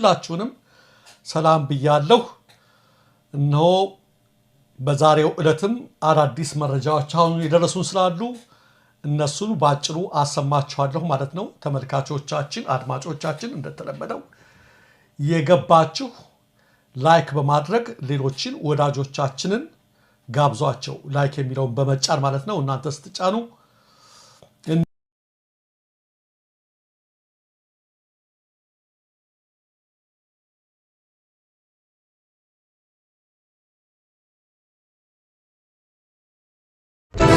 ሁላችሁንም ሰላም ብያለሁ። እነሆ በዛሬው ዕለትም አዳዲስ መረጃዎች አሁን የደረሱን ስላሉ እነሱን ባጭሩ አሰማችኋለሁ ማለት ነው። ተመልካቾቻችን፣ አድማጮቻችን እንደተለመደው የገባችሁ ላይክ በማድረግ ሌሎችን ወዳጆቻችንን ጋብዟቸው። ላይክ የሚለውን በመጫን ማለት ነው። እናንተ ስትጫኑ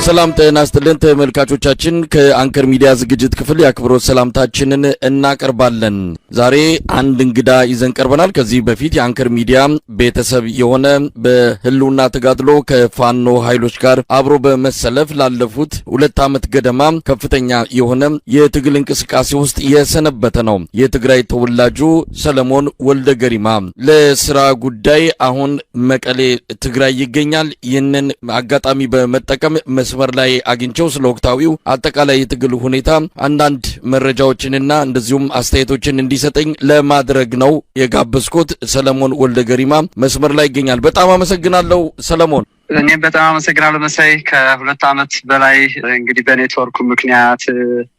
ሰላም ጤና ይስጥልን ተመልካቾቻችን፣ ከአንከር ሚዲያ ዝግጅት ክፍል የአክብሮት ሰላምታችንን እናቀርባለን። ዛሬ አንድ እንግዳ ይዘን ቀርበናል። ከዚህ በፊት የአንከር ሚዲያ ቤተሰብ የሆነ በህልውና ተጋድሎ ከፋኖ ኃይሎች ጋር አብሮ በመሰለፍ ላለፉት 2 ዓመት ገደማ ከፍተኛ የሆነ የትግል እንቅስቃሴ ውስጥ የሰነበተ ነው። የትግራይ ተወላጁ ሰለሞን ወልደ ገሪማ ለስራ ጉዳይ አሁን መቀሌ ትግራይ ይገኛል። ይህንን አጋጣሚ በመጠቀም መስመር ላይ አግኝቸው ስለ ወቅታዊው አጠቃላይ የትግል ሁኔታ አንዳንድ መረጃዎችንና እንደዚሁም አስተያየቶችን እንዲሰጠኝ ለማድረግ ነው የጋበዝኩት። ሰለሞን ወልደ ገሪማ መስመር ላይ ይገኛል። በጣም አመሰግናለሁ ሰለሞን። እኔም በጣም አመሰግናለሁ መሳይ። ከ2 ዓመት በላይ እንግዲህ በኔትወርኩ ምክንያት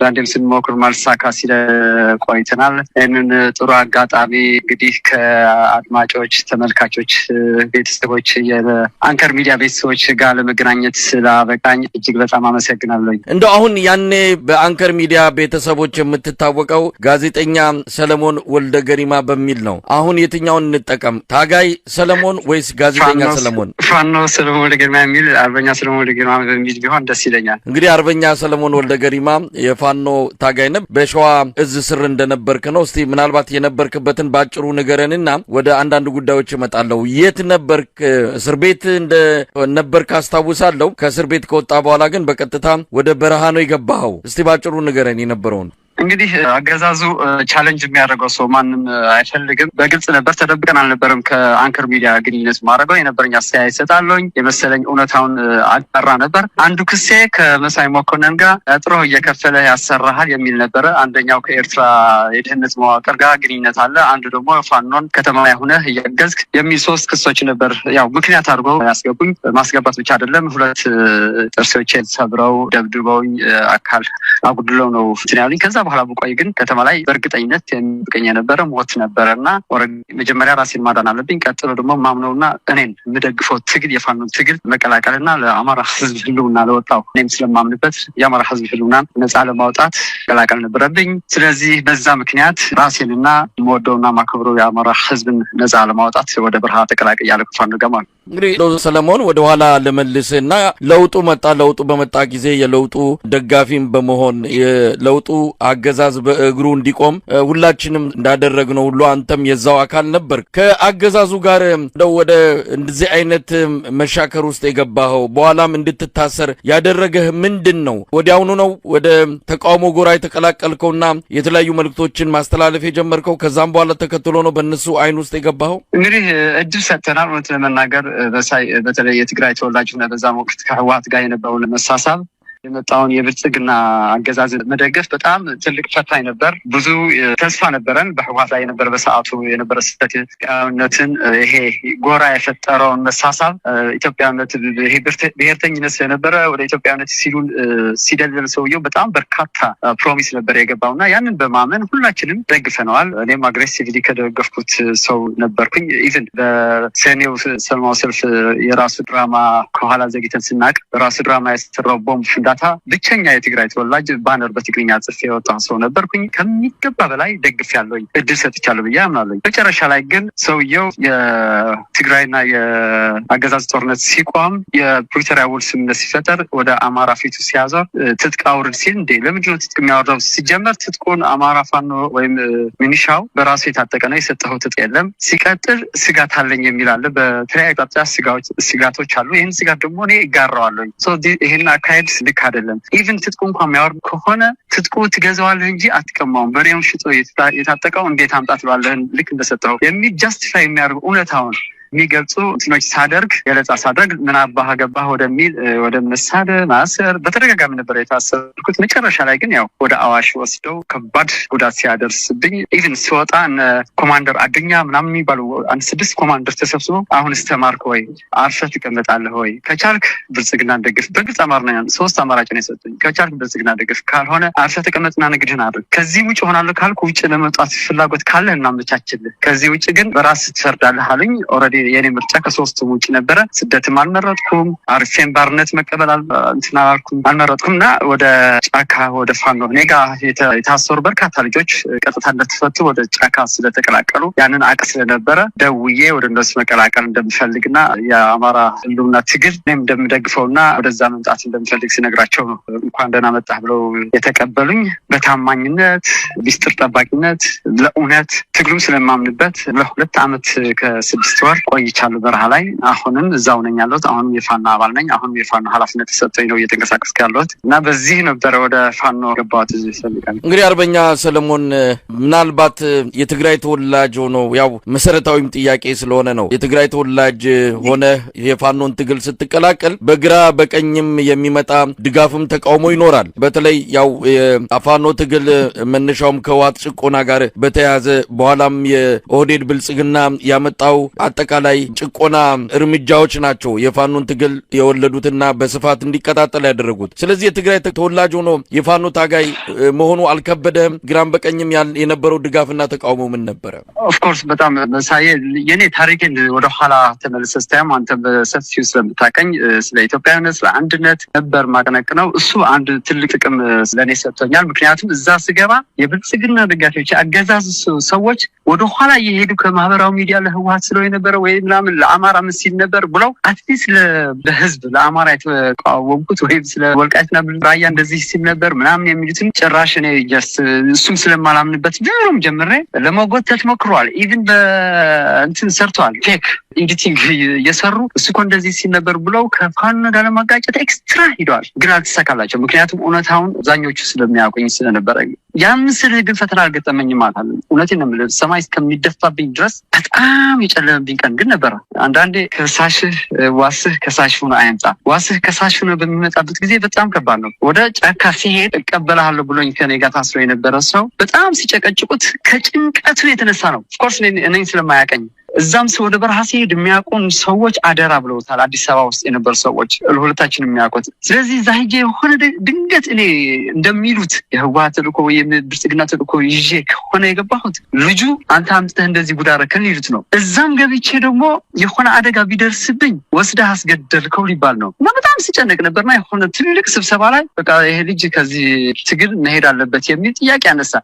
ዳንዴም ስንሞክር ማልሳካ ሲለ ቆይተናል። ይህንን ጥሩ አጋጣሚ እንግዲህ ከአድማጮች፣ ተመልካቾች፣ ቤተሰቦች የአንከር ሚዲያ ቤተሰቦች ጋር ለመገናኘት ስላበቃኝ እጅግ በጣም አመሰግናለሁ። እንደው አሁን ያኔ በአንከር ሚዲያ ቤተሰቦች የምትታወቀው ጋዜጠኛ ሰለሞን ወልደ ገሪማ በሚል ነው። አሁን የትኛውን እንጠቀም? ታጋይ ሰለሞን ወይስ ጋዜጠኛ ሰለሞን? ፋኖ ሰለሞን ወልደ ገሪማ የሚል አርበኛ ሰለሞን ወልደ ገሪማ በሚል ቢሆን ደስ ይለኛል። እንግዲህ አርበኛ ሰለሞን ወልደ ገሪማ የፋኖ ታጋይ ነህ፣ በሸዋ እዝ ስር እንደነበርክ ነው። እስቲ ምናልባት የነበርክበትን ባጭሩ ንገረንና ወደ አንዳንድ ጉዳዮች እመጣለሁ። የት ነበርክ? እስር ቤት እንደነበርክ አስታውሳለሁ። ከእስር ቤት ከወጣ በኋላ ግን በቀጥታ ወደ በረሃ ነው የገባኸው። እስቲ ባጭሩ ንገረን የነበረውን። እንግዲህ አገዛዙ ቻሌንጅ የሚያደርገው ሰው ማንም አይፈልግም። በግልጽ ነበር፣ ተደብቀን አልነበረም። ከአንከር ሚዲያ ግንኙነት ማድረገው የነበረኝ አስተያየት ሰጣለኝ፣ የመሰለኝ እውነታውን አጣራ ነበር። አንዱ ክሴ ከመሳይ መኮንን ጋር ጥሮ እየከፈለ ያሰራሃል የሚል ነበረ። አንደኛው ከኤርትራ የደህንነት መዋቅር ጋር ግንኙነት አለ፣ አንዱ ደግሞ ፋኖን ከተማ ላይ ሆነህ እያገዝክ የሚል 3 ክሶች ነበር። ያው ምክንያት አድርገው ያስገቡኝ። ማስገባት ብቻ አይደለም፣ 2 ጥርሶቼን ሰብረው ደብድበውኝ አካል አጉድለው ነው ያሉኝ። ከዛ በኋላ ብቆይ ግን ከተማ ላይ በእርግጠኝነት የሚገኝ የነበረ ሞት ነበረና መጀመሪያ ራሴን ማዳን አለብኝ። ቀጥሎ ደግሞ ማምነውና እኔን የምደግፈው ትግል የፋኖ ትግል መቀላቀልና ለአማራ ሕዝብ ህልውና ለወጣው እኔም ስለማምንበት የአማራ ሕዝብ ህልውናን ነፃ ለማውጣት መቀላቀል ነበረብኝ። ስለዚህ በዛ ምክንያት ራሴንና የምወደውና ማከብረው የአማራ ሕዝብን ነፃ ለማውጣት ወደ በረሃ ተቀላቅያለሁ ከፋኖ ጋር ማለት ነው። እንግዲህ ሰለሞን ወደ ኋላ ለመልስና ለውጡ መጣ። ለውጡ በመጣ ጊዜ የለውጡ ደጋፊም በመሆን የለውጡ አገዛዝ በእግሩ እንዲቆም ሁላችንም እንዳደረግነው ሁሉ አንተም የዛው አካል ነበር። ከአገዛዙ ጋር እንደው ወደ እንደዚህ አይነት መሻከር ውስጥ የገባኸው በኋላም እንድትታሰር ያደረገህ ምንድን ነው? ወዲያውኑ ነው ወደ ተቃውሞ ጎራ የተቀላቀልከውና የተለያዩ መልእክቶችን ማስተላለፍ የጀመርከው? ከዛም በኋላ ተከትሎ ነው በእነሱ አይን ውስጥ የገባኸው? እንግዲህ እድል ሰጥተናል። እውነት ለመናገር በተለይ የትግራይ ተወላጅና በዛም ወቅት ከህወሓት ጋር የነበረውን መሳሳብ የመጣውን የብልጽግና አገዛዝ መደገፍ በጣም ትልቅ ፈታኝ ነበር። ብዙ ተስፋ ነበረን በህወሓት ላይ የነበረ በሰዓቱ የነበረ ስህተት ኢትዮጵያዊነትን ይሄ ጎራ የፈጠረውን መሳሳብ ኢትዮጵያዊነት ይሄ ብሔርተኝነት ስለነበረ ወደ ኢትዮጵያዊነት ሲደልል ሰውየው በጣም በርካታ ፕሮሚስ ነበር የገባውና ያንን በማመን ሁላችንም ደግፈነዋል። እኔም አግሬሲቭሊ ከደገፍኩት ሰው ነበርኩኝ። ኢቭን በሰኔው ሰላማዊ ሰልፍ የራሱ ድራማ ከኋላ ዘግይተን ስናቅ በራሱ ድራማ የሰራው ቦምብ ዳታ ብቸኛ የትግራይ ተወላጅ ባነር በትግርኛ ጽፌ የወጣ ሰው ነበርኩኝ። ከሚገባ በላይ ደግፌያለሁኝ፣ እድል ሰጥቻለሁ ብዬ አምናለሁ። መጨረሻ ላይ ግን ሰውየው የትግራይና የአገዛዝ ጦርነት ሲቆም የፕሪቶሪያ ውል ስምምነት ሲፈጠር ወደ አማራ ፊቱ ሲያዞር ትጥቅ አውርድ ሲል እንዴ ለምንድን ነው ትጥቅ የሚያወርደው? ሲጀመር ትጥቁን አማራ ፋኖ ወይም ሚኒሻው በራሱ የታጠቀ ነው፣ የሰጠው ትጥቅ የለም። ሲቀጥል ስጋት አለኝ የሚል አለ። በተለያዩ አቅጣጫ ስጋቶች አሉ። ይህን ስጋት ደግሞ እኔ እጋራዋለሁኝ። ይህን አካሄድ ልክ አይደለም። ኢቭን ትጥቁ እንኳን የሚያወርድ ከሆነ ትጥቁ ትገዛዋለህ እንጂ አትቀማውም። በሬውን ሽጦ የታጠቀው እንዴት አምጣት ባለህን ልክ እንደሰጠው የሚል ጃስቲፋይ የሚያደርጉ እውነታውን የሚገልጹ እንትኖች ሳደርግ ገለጻ ሳደርግ ምን አባህ ገባህ ወደሚል ወደ መሳደብ ማሰር በተደጋጋሚ ነበር የታሰርኩት። መጨረሻ ላይ ግን ያው ወደ አዋሽ ወስደው ከባድ ጉዳት ሲያደርስብኝ ኢቭን ሲወጣ ኮማንደር አዱኛ ምናምን የሚባሉ አንድ 6 ኮማንደር ተሰብስበው አሁን እስተማርክ ወይ አርፈህ ትቀመጣለህ ወይ ከቻልክ ብልጽግና ደግፍ በግልጽ አማርኛ 3 አማራጭ ነው የሰጡኝ። ከቻልክ ብልጽግና ደግፍ ካልሆነ አርፈህ ተቀመጥና ንግድህን አድርግ። ከዚህ ውጭ ሆናለሁ ካልኩ ውጭ ለመውጣት ፍላጎት ካለ እናመቻችልህ። ከዚህ ውጭ ግን በራስ ትፈርዳለህ አሉኝ። ኦልሬዲ የኔ ምርጫ ከ3ቱም ውጭ ነበረ። ስደትም አልመረጥኩም፣ አርፌን ባርነት መቀበል አልመረጥኩም እና ወደ ጫካ ወደ ፋኖ ኔጋ የታሰሩ በርካታ ልጆች ቀጥታ እንደተፈቱ ወደ ጫካ ስለተቀላቀሉ ያንን አቅ ስለነበረ ደውዬ ወደ እነሱ መቀላቀል እንደምፈልግና የአማራ ህልውና ትግል እኔም እንደምደግፈውና ወደዛ መምጣት እንደምፈልግ ሲነግራቸው እንኳን ደህና መጣህ ብለው የተቀበሉኝ። በታማኝነት ሚስጥር ጠባቂነት ለእውነት ትግሉም ስለማምንበት ለ2 ዓመት ከ6 ወር ቆይቻለሁ በረሃ ላይ። አሁንም እዛው ነኝ ያለሁት። አሁንም የፋኖ አባል ነኝ። አሁንም የፋኖ ኃላፊነት ተሰጥቶኝ ነው እየተንቀሳቀስኩ ያለሁት እና በዚህ ነበር ወደ ፋኖ ገባሁት። እንግዲህ አርበኛ ሰለሞን ምናልባት የትግራይ ተወላጅ ሆኖ ያው መሰረታዊም ጥያቄ ስለሆነ ነው የትግራይ ተወላጅ ሆነ የፋኖን ትግል ስትቀላቀል በግራ በቀኝም የሚመጣ ድጋፍም ተቃውሞ ይኖራል። በተለይ ያው የፋኖ ትግል መነሻውም ከዋት ጭቆና ጋር በተያያዘ በኋላም የኦህዴድ ብልጽግና ያመጣው አጠቃላይ ጭቆና እርምጃዎች ናቸው የፋኖን ትግል የወለዱትና በስፋት እንዲቀጣጠል ያደረጉት። ስለዚህ የትግራይ ተወላጅ ሆኖ የፋኖ ታጋይ መሆኑ አልከበደም? ግራም በቀኝም የነበረው ድጋፍና ተቃውሞ ምን ነበረ? ኦፍኮርስ በጣም መሳዬ የኔ ታሪክን ወደ ኋላ ተመልሰህ ስታየም አንተ በሰፊው ስለምታቀኝ ስለ ኢትዮጵያዊነት ስለ አንድነት ነበር ማቀነቅነው። እሱ አንድ ትልቅ ጥቅም ለኔ ሰጥቶኛል። ምክንያቱም እዛ ስገባ የብልጽግና ደጋፊዎች አገዛዝ ሰዎች ወደ ኋላ እየሄዱ ከማህበራዊ ሚዲያ ለህወሓት ስለው የነበረ ወይ ምናምን ለአማራ ምስል ነበር ብለው አትሊስት ለህዝብ ለአማራ የተቃወምኩት ወይም ስለ ወልቃይትና ራያ እንደዚህ ሲል ነበር ምናምን የሚሉትን ጭራሽ እኔ እሱም ስለማላምንበት ጀምሮም ጀምሬ ለመጎተት ሞክሯል። ኢቭን በእንትን ሰርቷል ፌክ ኤዲቲንግ እየሰሩ እሱ እኮ እንደዚህ ሲል ነበር ብለው ከፋኖ ጋር ለማጋጨት ኤክስትራ ሂደዋል። ግን አልተሳካላቸው። ምክንያቱም እውነታውን አብዛኞቹ ስለሚያውቁኝ ስለነበረ ያን ስልህ ግን ፈተና አልገጠመኝም ማለት አለ። እውነቴን ነው የምልህ ሰማይ እስከሚደፋብኝ ድረስ በጣም የጨለመብኝ ቀን ግን ነበረ። አንዳንዴ ከሳሽህ ዋስህ ከሳሽ ሆኖ አይምጣ። ዋስህ ከሳሽ ሆኖ በሚመጣበት ጊዜ በጣም ከባድ ነው። ወደ ጫካ ሲሄድ እቀበልሃለሁ ብሎኝ ከኔ ጋር ታስሮ የነበረ ሰው በጣም ሲጨቀጭቁት ከጭንቀቱ የተነሳ ነው። ኦፍኮርስ እኔ ስለማያቀኝ እዛም ሰው ወደ በረሃ ሲሄድ የሚያውቁን ሰዎች አደራ ብለውታል። አዲስ አበባ ውስጥ የነበሩ ሰዎች ሁለታችን የሚያውቁት። ስለዚህ እዛ ሄጄ የሆነ ድንገት እኔ እንደሚሉት የህወሓት ተልእኮ ወይም ብልጽግና ተልእኮ ይዤ ከሆነ የገባሁት ልጁ አንተ አምጥተህ እንደዚህ ጉዳረከን ይሉት ነው። እዛም ገብቼ ደግሞ የሆነ አደጋ ቢደርስብኝ ወስደህ አስገደልከው ሊባል ነው እና በጣም ሲጨነቅ ነበርና የሆነ ትልቅ ስብሰባ ላይ በቃ ይሄ ልጅ ከዚህ ትግል መሄድ አለበት የሚል ጥያቄ አነሳ።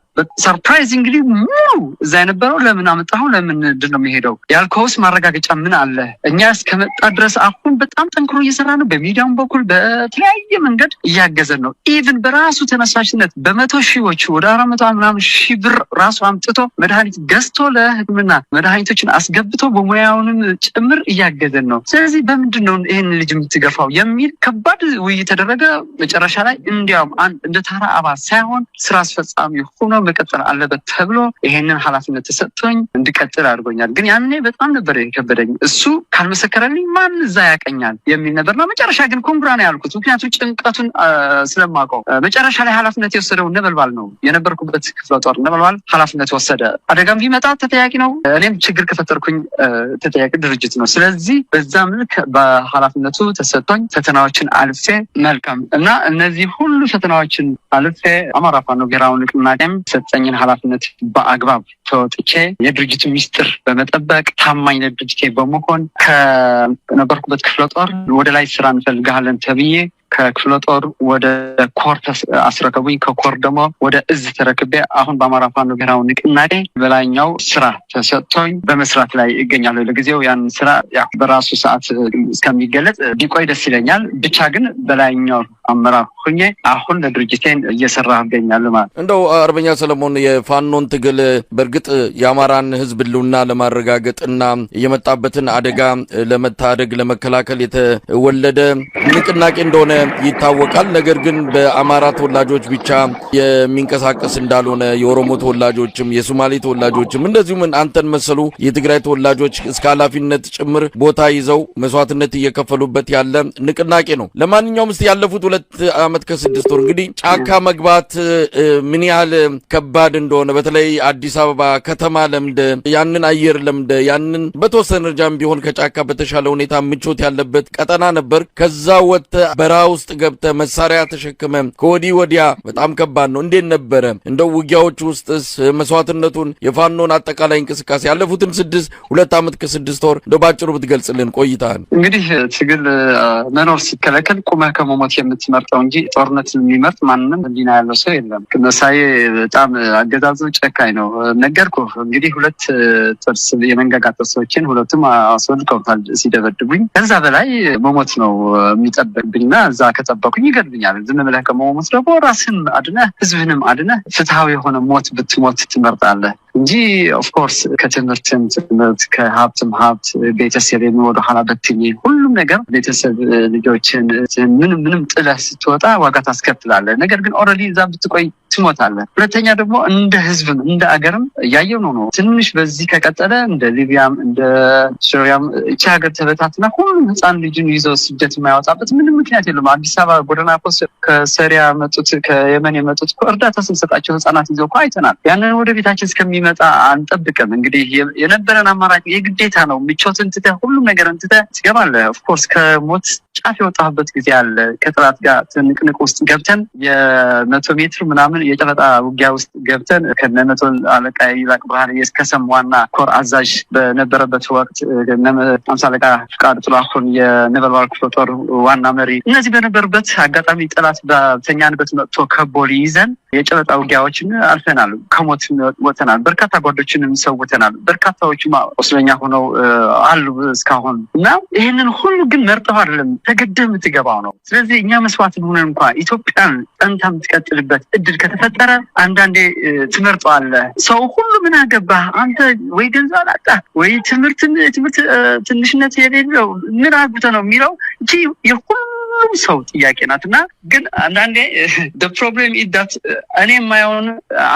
ሰርፕራይዚንግሊ ሙሉ እዛ የነበረው ለምን አመጣኸው ለምን ምንድን ነው የሚሄደው ያልከውስ ማረጋገጫ ምን አለ? እኛ እስከመጣ ድረስ አሁን በጣም ጠንክሮ እየሰራ ነው። በሚዲያም በኩል በተለያየ መንገድ እያገዘን ነው። ኢቭን በራሱ ተነሳሽነት በ100 ሺዎች ወደ 400 ምናምን ሺህ ብር ራሱ አምጥቶ መድኃኒት ገዝቶ ለሕክምና መድኃኒቶችን አስገብቶ በሙያውንም ጭምር እያገዘን ነው። ስለዚህ በምንድን ነው ይህን ልጅ የምትገፋው የሚል ከባድ ውይይት ተደረገ። መጨረሻ ላይ እንዲያውም እንደ ተራ አባል ሳይሆን ስራ አስፈጻሚ ሆኖ መቀጠል አለበት ተብሎ ይሄንን ኃላፊነት ተሰጥቶኝ እንድቀጥል አድርጎኛል። ግን ያኔ በጣም ነበር የከበደኝ። እሱ ካልመሰከረልኝ ማን እዛ ያቀኛል የሚል ነበርና መጨረሻ ግን ኮንግራ ነው ያልኩት። ምክንያቱም ጭንቀቱን ስለማውቀው። መጨረሻ ላይ ኃላፊነት የወሰደው ነበልባል ነው። የነበርኩበት ክፍለ ጦር ነበልባል ኃላፊነት ወሰደ። አደጋም ቢመጣ ተጠያቂ ነው። እኔም ችግር ከፈጠርኩኝ ተጠያቂ ድርጅት ነው። ስለዚህ በዛ መልክ በኃላፊነቱ ተሰጥቶኝ ፈተናዎችን አልፌ መልካም እና እነዚህ ሁሉ ፈተናዎችን አልፌ አማራ ፋኖ ብሔራዊ ንቅናቄም ሰጠኝን ኃላፊነት በአግባብ ተወጥቼ የድርጅቱ ሚስጥር በመጠበቅ ታማኝ ለድርጅቴ በመሆን ከነበርኩበት ክፍለ ጦር ወደ ላይ ስራ እንፈልጋለን ተብዬ ከክፍለ ጦር ወደ ኮር አስረከቡኝ። ከኮር ደግሞ ወደ እዝ ተረክቤ አሁን በአማራ ፋኖ ብሔራዊ ንቅናቄ በላይኛው ስራ ተሰጥቶኝ በመስራት ላይ ይገኛሉ። ለጊዜው ያን ስራ በራሱ ሰዓት እስከሚገለጽ ቢቆይ ደስ ይለኛል። ብቻ ግን በላይኛው አመራር ሆኜ አሁን ለድርጅቴን እየሰራሁ እገኛለሁ ማለት። እንደው አርበኛ ሰለሞን የፋኖን ትግል በእርግጥ የአማራን ህዝብ ህልውና ለማረጋገጥና የመጣበትን አደጋ ለመታደግ ለመከላከል የተወለደ ንቅናቄ እንደሆነ ይታወቃል። ነገር ግን በአማራ ተወላጆች ብቻ የሚንቀሳቀስ እንዳልሆነ የኦሮሞ ተወላጆችም የሶማሌ ተወላጆችም እንደዚሁም አንተን መሰሉ የትግራይ ተወላጆች እስከ ኃላፊነት ጭምር ቦታ ይዘው መስዋዕትነት እየከፈሉበት ያለ ንቅናቄ ነው። ለማንኛውም እስቲ ያለፉት 2 ዓመት ከ6 ወር እንግዲህ ጫካ መግባት ምን ያህል ከባድ እንደሆነ በተለይ አዲስ አበባ ከተማ ለምደ ያንን አየር ለምደ ያንን በተወሰነ ደረጃም ቢሆን ከጫካ በተሻለ ሁኔታ ምቾት ያለበት ቀጠና ነበር። ከዛ ወጥተ በረሃ ውስጥ ገብተ መሳሪያ ተሸክመ ከወዲህ ወዲያ በጣም ከባድ ነው። እንዴት ነበረ እንደው ውጊያዎች ውስጥስ መስዋዕትነቱን የፋኖን አጠቃላይ እንቅስቃሴ ያለፉትን 2 ዓመት ከ6 ወር እንደው ባጭሩ ብትገልጽልን ቆይታን። እንግዲህ ትግል መኖር ሲከለከል ቁመህ ከመሞት የምትመርጠው እንጂ ጦርነት የሚመርጥ ማንንም ህሊና ያለው ሰው የለም። መሳይ በጣም አገዛዙ ጨካኝ ነው። ነገርኩህ እንግዲህ 2 ጥርስ የመንጋጋ ጥርሶችን ሁለቱም አስወልቀውታል ሲደበድቡኝ። ከዛ በላይ መሞት ነው የሚጠበቅብኝና እዛ ከጠበቁኝ ይገድሉኛል። ዝም ብለህ ከመሞት ደግሞ ራስን አድነህ ህዝብንም አድነህ ፍትሃዊ የሆነ ሞት ብትሞት ትመርጣለህ እንጂ ኦፍኮርስ ከትምህርትም ትምህርት ከሀብትም ሀብት ቤተሰብ የሚወደ ኋላ በትኝ ሁሉም ነገር ቤተሰብ ልጆችን ምንም ጥለህ ስትወጣ ዋጋ ታስከፍላለህ። ነገር ግን ኦልሬዲ እዛ ብትቆይ ትሞታለህ። ሁለተኛ ደግሞ እንደ ህዝብም እንደ አገርም እያየው ነው። ትንሽ በዚህ ከቀጠለ እንደ ሊቢያም እንደ ሶሪያም እቺ ሀገር ተበታትና ሁሉም ህፃን ልጅን ይዘው ስደት የማያወጣበት ምንም ምክንያት የለም። አዲስ አበባ ጎዳና ከሶሪያ መጡት ከየመን የመጡት እርዳታ ስንሰጣቸው ህፃናት ይዘው እኮ አይተናል። ያንን ወደ ቤታችን እስከሚመጣ አንጠብቅም። እንግዲህ የነበረን አማራጭ የግዴታ ነው። ምቾትን ትተህ ሁሉም ነገር እንትተህ ትገባለህ። ኦፍኮርስ ከሞት ጫፍ የወጣህበት ጊዜ አለ። ከጥላት ጋር ትንቅንቅ ውስጥ ገብተን የ100 ሜትር ምናምን የጨበጣ ውጊያ ውስጥ ገብተን ከነመቶ አለቃ ይላቅ ብርሃን የስከሰም ዋና ኮር አዛዥ በነበረበት ወቅት 50 አለቃ ፍቃድ ጥላሁን የነበልባል ክፍለ ጦር ዋና መሪ እነዚህ በነበሩበት አጋጣሚ ጥላት በተኛንበት መጥቶ ከቦሊ ይዘን የጨበጣ ውጊያዎችን አልፈናል። ከሞት ወተናል። በርካታ ጓዶችንም ሰውተናል። በርካታዎችም ቆስለኛ ሆነው አሉ እስካሁን እና ይሄንን ሁሉ ግን መርጠው አይደለም ተገደህ የምትገባው ነው። ስለዚህ እኛ መስዋዕት ሆነን እንኳን ኢትዮጵያን ጠንታ የምትቀጥልበት እድል ከተፈጠረ አንዳንዴ ትመርጠዋለህ። ሰው ሁሉ ምን አገባህ አንተ ወይ ገንዘብ አላጣ ወይ ትምህርት ትንሽነት የሌለው ምን አግብተህ ነው የሚለው እንጂ የሁሉም ሰው ጥያቄ ናትና ግን አንዳንዴ the problem is that እኔ የማየውን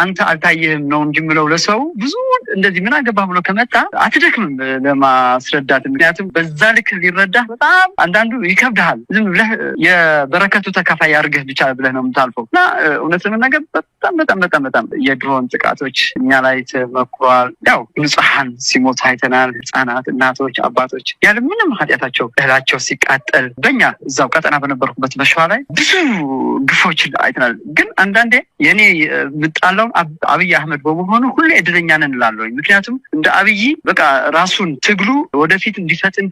አንተ አልታየህም ነው እንጂ የምለው ለሰው ብዙ እንደዚህ ምን አገባህ ብሎ ከመጣ አትደክምም ለማስረዳት። ምክንያቱም በዛ ልክ ሊረዳህ በጣም አንዳንዱ ይከብድሃል። ዝም ብለህ የበረከቱ ተካፋይ አድርገህ ብቻ ብለህ ነው የምታልፈው እና እውነት ለመናገር በጣም የድሮን ጥቃቶች እኛ ላይ ተመክሯል። ያው ንጹሃን ሲሞት አይተናል። ህፃናት፣ እናቶች፣ አባቶች ያለ ምንም ኃጢአታቸው እህላቸው ሲቃጠል በእኛ እዛው ቀጠና በነበርኩበት በሸዋ ላይ ብዙ ግፎች አይተናል። ግን አንዳንዴ የኔ ምጣላውን አብይ አህመድ በመሆኑ ሁሌ እድለኛ ነን እላለሁ። ምክንያቱም እንደ አብይ በቃ ራሱን ትግሉ ወደፊት እንዲፈጥን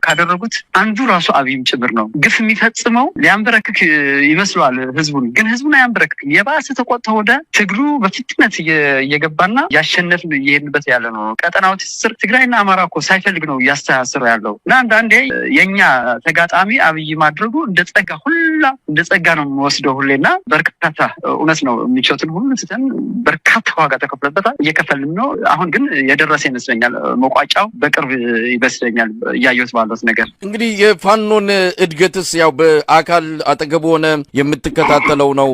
ካደረጉት አንዱ ራሱ አብይም ጭምር ነው። ግፍ የሚፈጽመው ሊያንበረክክ ይመስላል ህዝቡን፣ ግን ህዝቡን አያንበረክክም። የባሰ ተቆጥተው ወደ ትግሉ በፍጥነት እየገባና ያሸነፍን እየሄድንበት ያለ ነው። ቀጠናው ትስስር ትግራይና አማራ እኮ ሳይፈልግ ነው እያስተሳሰረው ያለው እና አንዳንዴ የኛ ተጋጣሚ አብይ ማድረጉ እንደ ጸጋ ነው የሚወስደው ሁሌና በርካታ እውነት ነው። የሚቾትን ሁሉ ትተን በርካታ ዋጋ ተከፍለበታል፣ እየከፈልም ነው። አሁን ግን የደረሰ ይመስለኛል። መቋጫው በቅርብ ይመስለኛል እያየሁት ባለው ነገር። እንግዲህ የፋኖን እድገትስ ያው በአካል አጠገብ ሆነ የምትከታተለው ነው።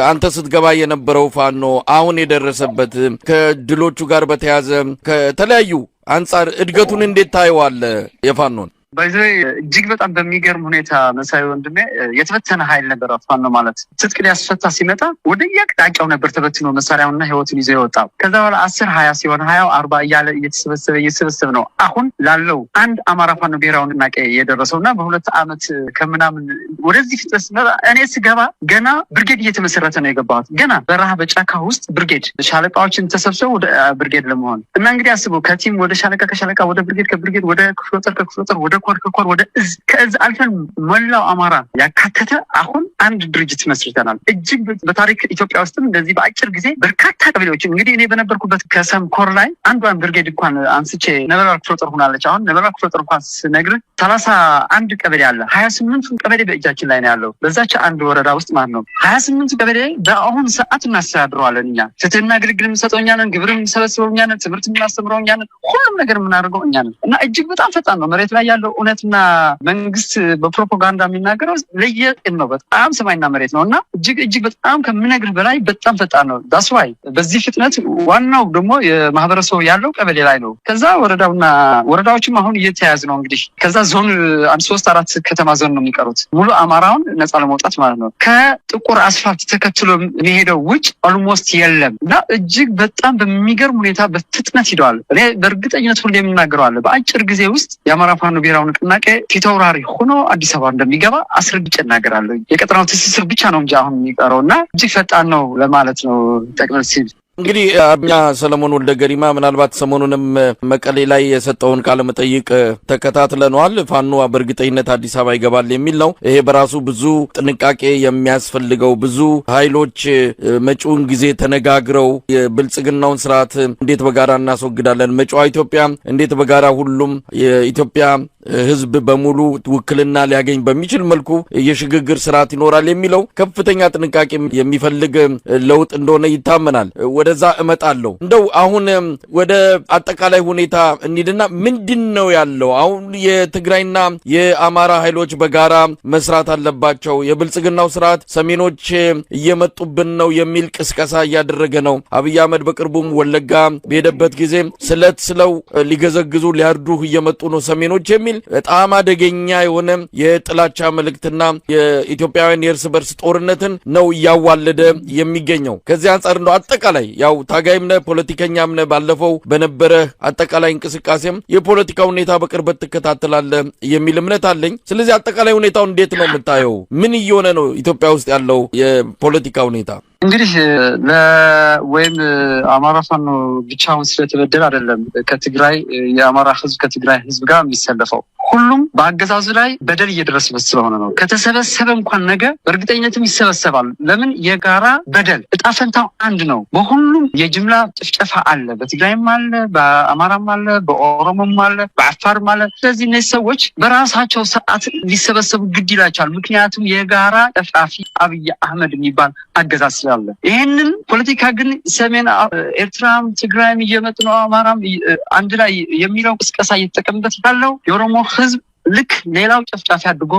አንተ ስትገባ የነበረው ፋኖ አሁን የደረሰበት ከድሎቹ ጋር በተያያዘ ከተለያዩ አንጻር እድገቱን እንዴት ታየዋለህ የፋኖን? ባይዘይ እጅግ በጣም በሚገርም ሁኔታ መሳይ ወንድሜ የተበተነ ኃይል ነበር። ፋኖ ማለት ትጥቅ ሊያስፈታ ሲመጣ ወደ የአቅጣጫው ነበር ተበትኖ መሳሪያውንና ህይወቱን ይዞ የወጣው። ከዛ በኋላ 10 20 ሲሆን 20 40 እያለ እየተሰበሰበ ነው አሁን ላለው አንድ አማራ ፋኖ ብሔራዊ ንቅናቄ የደረሰውና በ2 ዓመት ከምናምን ወደዚህ ፍጥነት ሲመጣ እኔ ስገባ ገና ብርጌድ እየተመሰረተ ነው የገባሁት። ገና በረሃ በጫካ ውስጥ ብርጌድ ሻለቃዎችን ተሰብስበው ወደ ብርጌድ ለመሆን እና እንግዲህ አስበው ከቲም ወደ ሻለቃ ከሻለቃ ወደ ብርጌድ ከብርጌድ ወደ ክፍለ ጦር ከክፍለ ጦር ወደ ኮር ወደ እዝ ከእዝ አልፈን መላው አማራ ያካተተ አሁን አንድ ድርጅት መስርተናል። እጅግ በታሪክ ኢትዮጵያ ውስጥም እንደዚህ በአጭር ጊዜ በርካታ ቀበሌዎች እንግዲህ እኔ በነበርኩበት ከሰም ኮር ላይ አንዷን ብርጌድ እንኳን አንስቼ ነበልባል ክፍለ ጦር ሆናለች። አሁን ነበልባል ክፍለ ጦር እንኳን ስነግርህ 31 ቀበሌ አለ። 28 ቀበሌ በእጃችን ላይ ነው ያለው በዛች አንድ ወረዳ ውስጥ ማለት ነው። 28 ቀበሌ በአሁን ሰዓት እናስተዳድረዋለን እኛ። ፍትህና ግልግል የምንሰጠው እኛ ነን፣ ግብር የምንሰበስበው እኛ ነን፣ ትምህርት የምናስተምረው እኛ ነን፣ ሁሉም ነገር የምናደርገው እኛ ነን እና እጅግ በጣም ፈጣን ነው። መሬት ላይ ያለው ያለው እውነትና መንግስት በፕሮፓጋንዳ የሚናገረው ለየቅል ነው። በጣም ሰማይና መሬት ነውና እጅግ በጣም ከምነግር በላይ በጣም ፈጣን ነው። ዳስ ዋይ በዚህ ፍጥነት ዋናው ደግሞ የማህበረሰቡ ያለው ቀበሌ ላይ ነው። ከዛ ወረዳዎችም አሁን እየተያያዙ ነው። እንግዲህ ከዛ ዞን 3-4 ከተማ ዞን ነው የሚቀሩት ሙሉ አማራውን ነፃ ለማውጣት ማለት ነው። ከጥቁር አስፋልት ተከትሎ የሚሄደው ውጭ ኦልሞስት የለም እና እጅግ በጣም በሚገርም ሁኔታ በፍጥነት ሂደዋል። እኔ በእርግጠኝነት ሁሌ የምናገረው አለ በአጭር ጊዜ ውስጥ የአማራ ፋኖ ብሔራዊ ንቅናቄ ፊት አውራሪ ሆኖ አዲስ አበባ እንደሚገባ አስረግጬ እናገራለሁ። የቀጠናው ትስስር ብቻ ነው እንጂ አሁን የሚቀረውና እጅግ ፈጣን ነው ለማለት ነው ጠቅለል ሲል። እንግዲህ አርበኛ ሰለሞን ወልደ ገሪማ ምናልባት ሰሞኑንም መቀሌ ላይ የሰጠውን ቃለ መጠይቅ ተከታትለናል። ፋኖ በእርግጠኝነት አዲስ አበባ ይገባል የሚል ነው። ይሄ በራሱ ብዙ ጥንቃቄ የሚያስፈልገው ብዙ ኃይሎች መጪውን ጊዜ ተነጋግረው የብልጽግናውን ስርዓት እንዴት በጋራ እናስወግዳለን፣ መጪዋ ኢትዮጵያ እንዴት በጋራ ሁሉም የኢትዮጵያ ህዝብ በሙሉ ውክልና ሊያገኝ በሚችል መልኩ የሽግግር ስርዓት ይኖራል የሚለው ከፍተኛ ጥንቃቄ የሚፈልግ ለውጥ እንደሆነ ይታመናል። ወደዛ እመጣለሁ። እንደው አሁን ወደ አጠቃላይ ሁኔታ እንሂድና ምንድነው ያለው? አሁን የትግራይና የአማራ ኃይሎች በጋራ መስራት አለባቸው። የብልጽግናው ስርዓት ሰሜኖች እየመጡብን ነው የሚል ቅስቀሳ እያደረገ ነው። አብይ አህመድ በቅርቡም ወለጋ በሄደበት ጊዜ ስለት ስለው ሊገዘግዙ ሊያርዱህ እየመጡ ነው ሰሜኖች የሚል በጣም አደገኛ የሆነ የጥላቻ መልእክትና የኢትዮጵያውያን የእርስ በርስ ጦርነትን ነው እያዋለደ የሚገኘው። ከዚህ አንጻር ነው አጠቃላይ ያው ታጋይምነ ፖለቲከኛምነ ባለፈው በነበረ አጠቃላይ እንቅስቃሴም የፖለቲካ ሁኔታ በቅርበት ትከታተላለህ የሚል እምነት አለኝ። ስለዚህ አጠቃላይ ሁኔታው እንዴት ነው የምታየው? ምን እየሆነ ነው ኢትዮጵያ ውስጥ ያለው የፖለቲካ ሁኔታ? እንግዲህ ወይም አማራ ፋኖ ብቻውን ስለተበደለ አይደለም ከትግራይ የአማራ ህዝብ ከትግራይ ህዝብ ጋር የሚሰለፈው ሁሉም በአገዛዙ ላይ በደል እየደረሰበት ስለሆነ ነው። ከተሰበሰበ እንኳን ነገ በእርግጠኝነትም ይሰበሰባል። ለምን? የጋራ በደል እጣፈንታው አንድ ነው። በሁሉም የጅምላ ጭፍጨፋ አለ። በትግራይም አለ፣ በአማራም አለ፣ በኦሮሞም አለ፣ በአፋርም አለ። ስለዚህ እነዚህ ሰዎች በራሳቸው ሰዓት ሊሰበሰቡ ግድ ይላቸዋል። ምክንያቱም የጋራ ጨፍጫፊ አብይ አህመድ የሚባል አገዛዝ ስላለ። ይህንን ፖለቲካ ግን ሰሜን ኤርትራም ትግራይም እየመጡ ነው አማራም አንድ ላይ የሚለው ቅስቀሳ እየተጠቀምበት ያለው የኦሮሞ ህዝብ ልክ ሌላው ጨፍጫፊ አድርጎ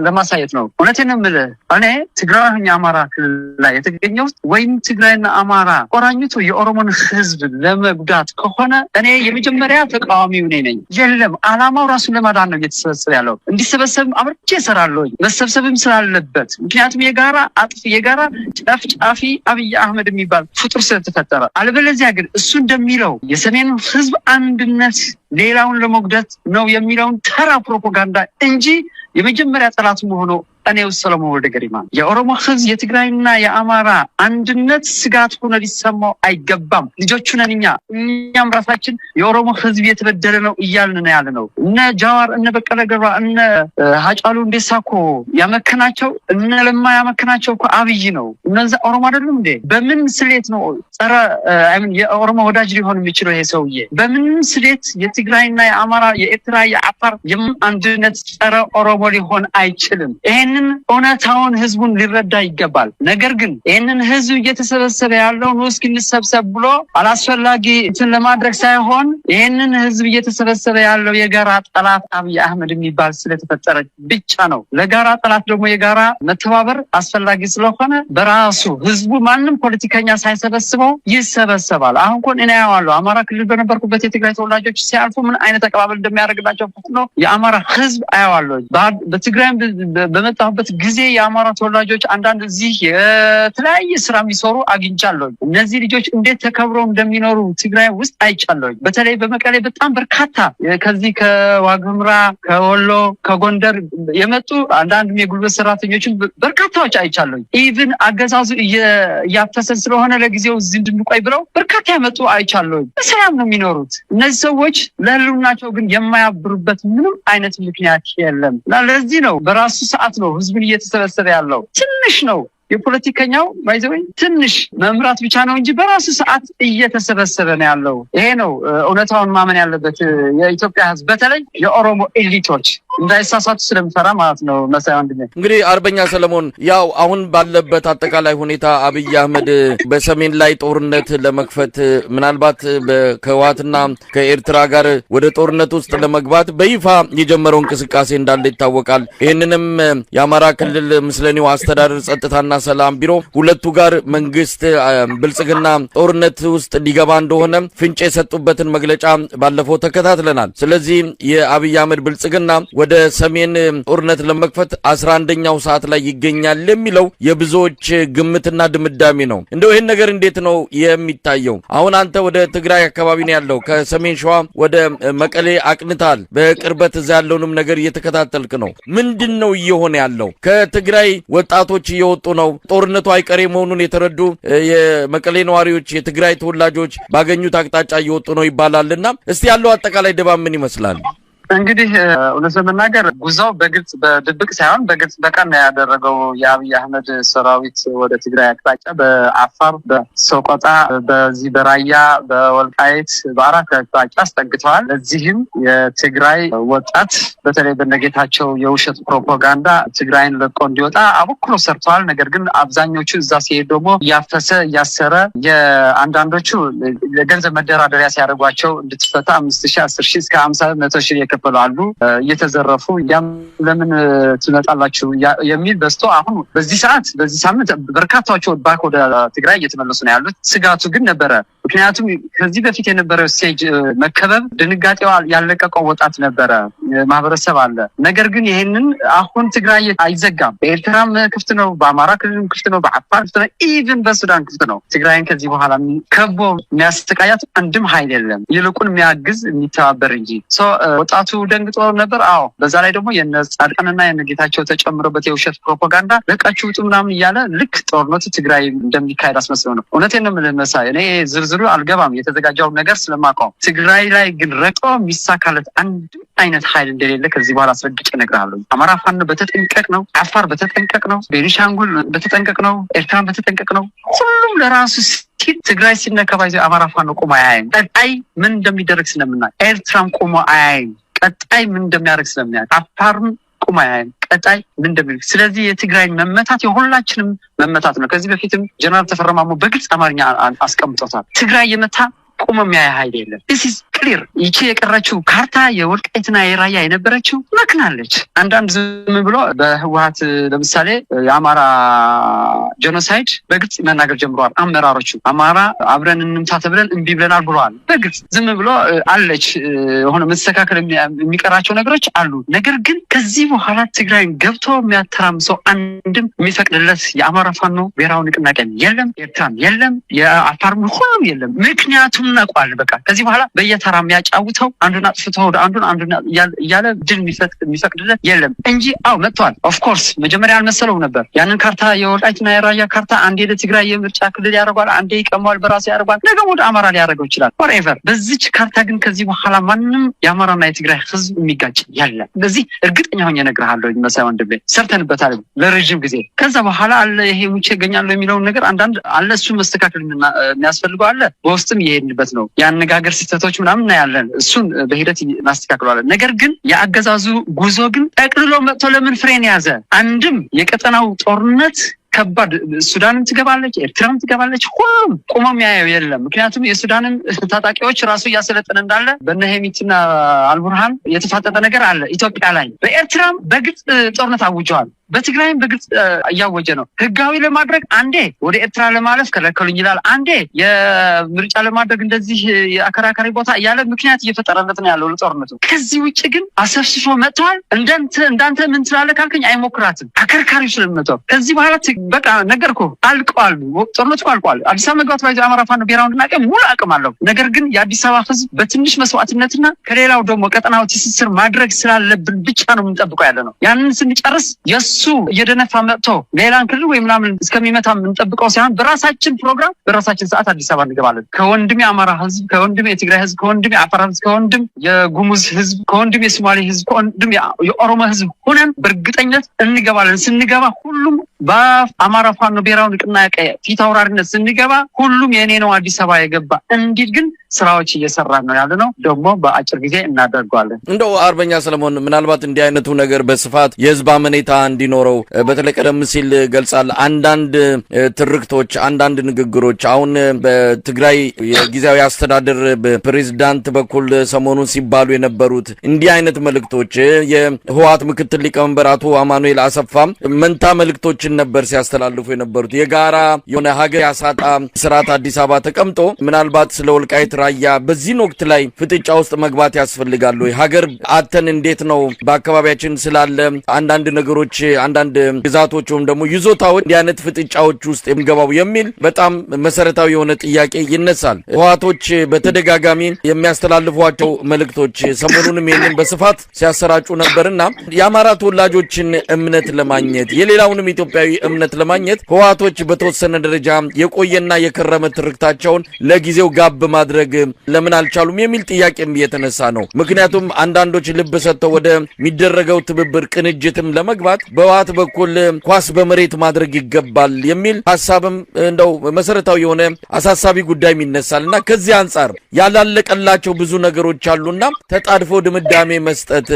ለማሳየት ነው። እውነቴን ነው የምልህ እኔ ትግራይና አማራ ክልል ላይ የተገኘው ወይም ትግራይና አማራ ቆራኝቶ የኦሮሞን ህዝብ ለመጉዳት ከሆነ እኔ የመጀመሪያ ተቃዋሚው ነኝ። የለም አላማው ራሱን ለማዳን ነው እየተሰበሰበ ያለው። እንዲሰበሰብ አብርቼ እሰራለሁ መሰብሰብም ስላለበት። ምክንያቱም የጋራ አጥፊ የጋራ ጨፍጫፊ አብይ አህመድ የሚባል ፍጡር ስለተፈጠረ። አለበለዚያ ግን እሱ እንደሚለው የሰሜኑ ህዝብ አንድነት ሌላውን ለመጉዳት ነው የሚለውን ተራ ፕሮፓጋንዳ እንጂ የመጀመሪያ ጠላት መሆኑ እኔው ሰለሞን ወልደ ገሪማ የኦሮሞ ህዝብ የትግራይና የአማራ አንድነት ስጋት ሆኖ ሊሰማው አይገባም። ልጆቹ ነን እኛም ራሳችን የኦሮሞ ህዝብ የተበደለ ነው እያልን ነው ያለ ነው። እነ ጃዋር እነ በቀለ ገርባ እነ ሀጫሉ እንደሳኮ ያመከናቸው እነ ለማ ያመከናቸው እኮ አብይ ነው። እነዛ ኦሮሞ አይደሉም እንዴ? በምን ስሌት ነው ጸረ የኦሮሞ ወዳጅ ሊሆን የሚችለው ይሄ ሰውዬ? በምን ስሌት የትግራይና የአማራ የኤርትራ የአፋር አንድነት ጸረ ኦሮሞ ሊሆን አይችልም? ይሄንን እውነታውን ህዝቡን ሊረዳ ይገባል። ነገር ግን ይሄንን ህዝብ እየተሰበሰበ ያለው ነው እስኪ እንሰብሰብ ብሎ አላስፈላጊ እንትን ለማድረግ ሳይሆን ይሄንን ህዝብ እየተሰበሰበ ያለው የጋራ ጠላት አብይ አህመድ የሚባል ስለተፈጠረ ብቻ ነው። ለጋራ ጠላት ደግሞ የጋራ መተባበር አስፈላጊ ስለሆነ በራሱ ህዝቡ ማንም ፖለቲከኛ ሳይሰበስበው ይሰበሰባል። አሁን ኮን እኔ ያዋለው አማራ ክልል በነበርኩበት የትግራይ ተወላጆች ሲያልፉ ምን አይነት ተቀባበል እንደሚያደርግላቸው ነው የአማራ ህዝብ አያዋለው። በትግራይ በመጣሁበት ጊዜ የአማራ ተወላጆች አንዳንድ እዚህ የተለያየ ስራ የሚሰሩ አግኝቻለሁ። እነዚህ ልጆች እንዴት ተከብረው እንደሚኖሩ ትግራይ ውስጥ አይቻለሁ። በተለይ በመቀሌ በጣም በርካታ ከዚህ ከዋግምራ ከወሎ ከጎንደር የመጡ አንዳንድ የጉልበት ሰራተኞችን በርካታዎች አይቻለሁ። ኢቭን አገዛዙ እያፈሰን ስለሆነ ለጊዜው እዚህ እንድንቆይ ብለው በርካታ የመጡ አይቻለሁ። በሰላም ነው የሚኖሩት። እነዚህ ሰዎች ለህልውናቸው ግን የማያብሩበት ምንም አይነት ምክንያት የለም። ለዚህ ነው በራሱ ሰዓት ነው ህዝብን እየተሰበሰበ ያለው። ትንሽ ነው የፖለቲከኛው ባይዘወይ ትንሽ መምራት ብቻ ነው እንጂ በራሱ ሰዓት እየተሰበሰበ ነው ያለው። ይሄ ነው እውነታውን ማመን ያለበት የኢትዮጵያ ህዝብ፣ በተለይ የኦሮሞ ኤሊቶች። እንዳይሳሳቱ ስለምፈራ ማለት ነው። መሳይ ወንድሜ እንግዲህ አርበኛ ሰለሞን ያው አሁን ባለበት አጠቃላይ ሁኔታ አብይ አህመድ በሰሜን ላይ ጦርነት ለመክፈት ምናልባት ከህወሓትና ከኤርትራ ጋር ወደ ጦርነት ውስጥ ለመግባት በይፋ የጀመረው እንቅስቃሴ እንዳለ ይታወቃል። ይህንንም የአማራ ክልል ምስለኔው አስተዳደር ጸጥታና ሰላም ቢሮ ሁለቱ ጋር መንግስት ብልጽግና ጦርነት ውስጥ ሊገባ እንደሆነ ፍንጭ የሰጡበትን መግለጫ ባለፈው ተከታትለናል። ስለዚህ የአብይ አህመድ ብልጽግና ወደ ሰሜን ጦርነት ለመክፈት 11ኛው ሰዓት ላይ ይገኛል የሚለው የብዙዎች ግምትና ድምዳሜ ነው። እንደው ይሄን ነገር እንዴት ነው የሚታየው? አሁን አንተ ወደ ትግራይ አካባቢ ነው ያለው፣ ከሰሜን ሸዋ ወደ መቀሌ አቅንታል። በቅርበት እዛ ያለውንም ነገር እየተከታተልክ ነው። ምንድነው እየሆነ ያለው? ከትግራይ ወጣቶች እየወጡ ነው። ጦርነቱ አይቀሬ መሆኑን የተረዱ የመቀሌ ነዋሪዎች፣ የትግራይ ተወላጆች ባገኙት አቅጣጫ እየወጡ ነው ይባላልና እስቲ ያለው አጠቃላይ ድባብ ምን ይመስላል? እንግዲህ እውነት ለመናገር ጉዞው በግልጽ በድብቅ ሳይሆን በግልጽ በቀን ያደረገው የአብይ አህመድ ሰራዊት ወደ ትግራይ አቅጣጫ በአፋር፣ በሰቆጣ፣ በዚህ በራያ፣ በወልቃይት በአራት አቅጣጫ አስጠግተዋል። ለዚህም የትግራይ ወጣት በተለይ በነጌታቸው የውሸት ፕሮፓጋንዳ ትግራይን ለቆ እንዲወጣ አበክሮ ሰርተዋል። ነገር ግን አብዛኞቹ እዛ ሲሄድ ደግሞ እያፈሰ እያሰረ የአንዳንዶቹ ለገንዘብ መደራደሪያ ሲያደርጓቸው እንድትፈታ 5,000 10,000 እስከ 50 100,000 ይከፈላሉ። እየተዘረፉ ያም ለምን ትመጣላችሁ የሚል በስቶ አሁን በዚህ ሰዓት በዚህ ሳምንት በርካታዎቹ ባክ ወደ ትግራይ እየተመለሱ ነው ያሉት። ስጋቱ ግን ነበረ። ምክንያቱም ከዚህ በፊት የነበረው ስቴጅ መከበብ ድንጋጤው ያለቀቀው ወጣት ነበረ፣ ማህበረሰብ አለ። ነገር ግን ይሄንን አሁን ትግራይ አይዘጋም። በኤርትራም ክፍት ነው፣ በአማራ ክልልም ክፍት ነው፣ በአፋር ክፍት ነው፣ ኢቭን በሱዳን ክፍት ነው። ትግራይን ከዚህ በኋላ ከቦ የሚያስተቃያት አንድም ኃይል የለም፣ ይልቁን የሚያግዝ የሚተባበር እንጂ። ወጣቱ ደንግጦ ነበር። አዎ በዛ ላይ ደግሞ የነጻድቃንና የነጌታቸው ተጨምሮበት የውሸት ፕሮፓጋንዳ ለቃችሁ ውጡ ምናምን እያለ ልክ ጦርነቱ ትግራይ እንደሚካሄድ አስመስለው ነው። እውነቴን ነው የምልህ መሳይ፣ እኔ ዝርዝሩ አልገባም የተዘጋጀው ነገር ስለማውቀው። ትግራይ ላይ ግን ረጦ የሚሳካለት አንድም አይነት ኃይል እንደሌለ ከዚህ በኋላ አስረግጬ እነግርሃለሁ። አማራ ፋኖ በተጠንቀቅ ነው፣ አፋር በተጠንቀቅ ነው፣ ቤኒሻንጉል በተጠንቀቅ ነው፣ ኤርትራን በተጠንቀቅ ነው። ሁሉም ለራሱ ትግራይ ሲነካ አማራ ፋኖ ቆሞ አያይም። ቀጣይ ምን እንደሚደረግ ስለምናውቅ፣ ኤርትራም ቆሞ አያይም። ቀጣይ ምን እንደሚያደርግ ስለምናውቅ፣ አፋርም ቆሞ አያይም። ቀጣይ ምን እንደሚል። ስለዚህ የትግራይ መመታት የሁላችንም መመታት ነው። ከዚህ በፊትም ጀነራል ተፈራ ማሞ በግልጽ አማርኛ አስቀምጦታል። ትግራይ የመታ ቆሞ የሚያይ ኃይል የለም። this is clear። ይቺ የቀረችው ካርታ የወልቃይትና የራያ የነበረችው መክናለች። አንዳንድ ዝም ብሎ በህወሓት ለምሳሌ የአማራ ጄኖሳይድ በግልጽ መናገር ጀምረዋል። አመራሮቹ አማራ አብረን እንምታ ተብለን እምቢ ብለናል ብለዋል። በግልጽ ዝም ብሎ አለች የሆነ መስተካከል የሚቀራቸው ነገሮች አሉ። ነገር ግን ከዚህ በኋላ ትግራይን ገብቶ የሚያተራምሰው አንድም የሚፈቅድለት የአማራ ፋኖ ብሔራዊ ንቅናቄ የለም፣ ኤርትራም የለም፣ የአፋርም ሁሉም የለም። ምክንያቱም ነቋል። በቃ ከዚህ በኋላ በየተራ የሚያጫውተው አንዱን አጥፍቶ ወደ አንዱን እያለ ድል የሚፈቅድለት የለም እንጂ አው መጥቷል። ኦፍ ኮርስ መጀመሪያ አልመሰለውም ነበር። ያንን ካርታ የወልቃይትና የራያ ካርታ አንዴ ለትግራይ የምርጫ ክልል ያደርጋል፣ አንዴ ይቀማዋል፣ በራሱ ያደርጋል፣ ነገ ወደ አማራ ሊያደርገው ይችላል። ፎርኤቨር በዚች ካርታ ግን ከዚህ በኋላ ማንንም የአማራና የትግራይ ህዝብ የሚጋጭ ያለ በዚህ እርግጠኛ ሆኜ እነግርሃለሁ። መሳይ ወንድሜ ሰርተንበታል ለረጅም ጊዜ። ከዛ በኋላ አለ ይሄ ሙቼ ይገኛል የሚለውን ነገር አንዳንድ አለ እሱ መስተካከል የሚያስፈልገው አለ። በውስጥም ይሄድንበት ነው። የአነጋገር ስህተቶች ምናምን እናያለን። እሱን በሂደት እናስተካክለዋለን። ነገር ግን የአገዛዙ ጉዞ ግን ጠቅልሎ መጥቶ ለምን ፍሬን ያዘ? አንድም የቀጠናው ጦርነት ከባድ ሱዳንም ትገባለች፣ ኤርትራም ትገባለች። ሁሉም ቆሞ የሚያየው የለም። ምክንያቱም የሱዳንም ታጣቂዎች ራሱ እያሰለጠነ እንዳለ በነሄሚትና አልቡርሃን የተፋጠጠ ነገር አለ ኢትዮጵያ ላይ። በኤርትራም በግልጽ ጦርነት አውጀዋል። በትግራይም በግልጽ እያወጀ ነው። ህጋዊ ለማድረግ አንዴ ወደ ኤርትራ ለማለፍ ከለከሉኝ ይላል፣ አንዴ የምርጫ ለማድረግ እንደዚህ የአከራካሪ ቦታ እያለ ምክንያት እየፈጠረለት ነው ያለው ለጦርነቱ። ከዚህ ውጭ ግን አሰፍስፎ መጥተዋል። እንዳንተ ምን ትላለህ ካልከኝ አይሞክራትም። አከርካሪው ስለመጣው ከዚህ በኋላ በቃ ነገርኩ አልቋል። ጦርነቱ አልቋል። አዲስ አበባ መግባት ባይዘ አማራ ፋኖ ብሔራዊ ንቅናቄ ሙሉ አቅም አለው። ነገር ግን የአዲስ አበባ ህዝብ በትንሽ መስዋዕትነትና ከሌላው ደግሞ ቀጠናው ትስስር ማድረግ ስላለብን ብቻ ነው የምንጠብቀው ያለ ነው። ያንን ስንጨርስ የሱ እየደነፋ መጥቶ ሌላን ክልል ወይ ምናምን እስከሚመታ የምንጠብቀው ሳይሆን በራሳችን ፕሮግራም በራሳችን ሰዓት አዲስ አበባ እንገባለን። ከወንድም የአማራ ህዝብ፣ ከወንድም የትግራይ ህዝብ፣ ከወንድም የአፋር ህዝብ፣ ከወንድም የጉሙዝ ህዝብ፣ ከወንድም የሶማሌ ህዝብ፣ ከወንድም የኦሮሞ ህዝብ ሆነን በእርግጠኝነት እንገባለን። ስንገባ ሁሉም በአማራ ፋኖ ብሔራዊ ንቅናቄ ፊት አውራሪነት ስንገባ ሁሉም የኔ ነው አዲስ አበባ የገባ እንዲል ግን ስራዎች እየሰራን ነው ያለነው። ደግሞ በአጭር ጊዜ እናደርጋለን። እንደው አርበኛ ሰለሞን ምናልባት እንዲህ አይነቱ ነገር በስፋት የህዝብ አመኔታ እንዲኖረው በተለይ ቀደም ሲል ገልጻል አንዳንድ ትርክቶች አንዳንድ ንግግሮች አሁን በትግራይ የጊዜያዊ አስተዳደር በፕሬዝዳንት በኩል ሰሞኑን ሲባሉ የነበሩት እንዲህ አይነት መልእክቶች የህወሓት ምክትል ሊቀመንበር አቶ አማኑኤል አሰፋም መንታ መልእክቶችን ነበር ሲያስተላልፉ የነበሩት። የጋራ የሆነ ሀገር ያሳጣ ስርዓት አዲስ አበባ ተቀምጦ ምናልባት ስለ ወልቃይት ራያ በዚህን ወቅት ላይ ፍጥጫ ውስጥ መግባት ያስፈልጋል ወይ? ሀገር አተን እንዴት ነው በአካባቢያችን ስላለ አንዳንድ ነገሮች አንዳንድ ግዛቶች ወይም ደግሞ ይዞታዎች እንዲህ አይነት ፍጥጫዎች ውስጥ የሚገባው የሚል በጣም መሰረታዊ የሆነ ጥያቄ ይነሳል። ህወሓቶች በተደጋጋሚ የሚያስተላልፏቸው መልእክቶች ሰሞኑንም ይህንን በስፋት ሲያሰራጩ ነበርና የአማራ ተወላጆችን እምነት ለማግኘት የሌላውንም ኢትዮጵያዊ እምነት ለማግኘት ህወሓቶች በተወሰነ ደረጃ የቆየና የከረመ ትርክታቸውን ለጊዜው ጋብ ማድረግ ለምን አልቻሉም የሚል ጥያቄም እየተነሳ ነው። ምክንያቱም አንዳንዶች ልብ ሰጥተው ወደ ሚደረገው ትብብር ቅንጅትም ለመግባት በህወሓት በኩል ኳስ በመሬት ማድረግ ይገባል የሚል ሐሳብም እንደው መሰረታዊ የሆነ አሳሳቢ ጉዳይም ይነሳልና ከዚህ አንጻር ያላለቀላቸው ብዙ ነገሮች አሉና ተጣድፎ ድምዳሜ መስጠት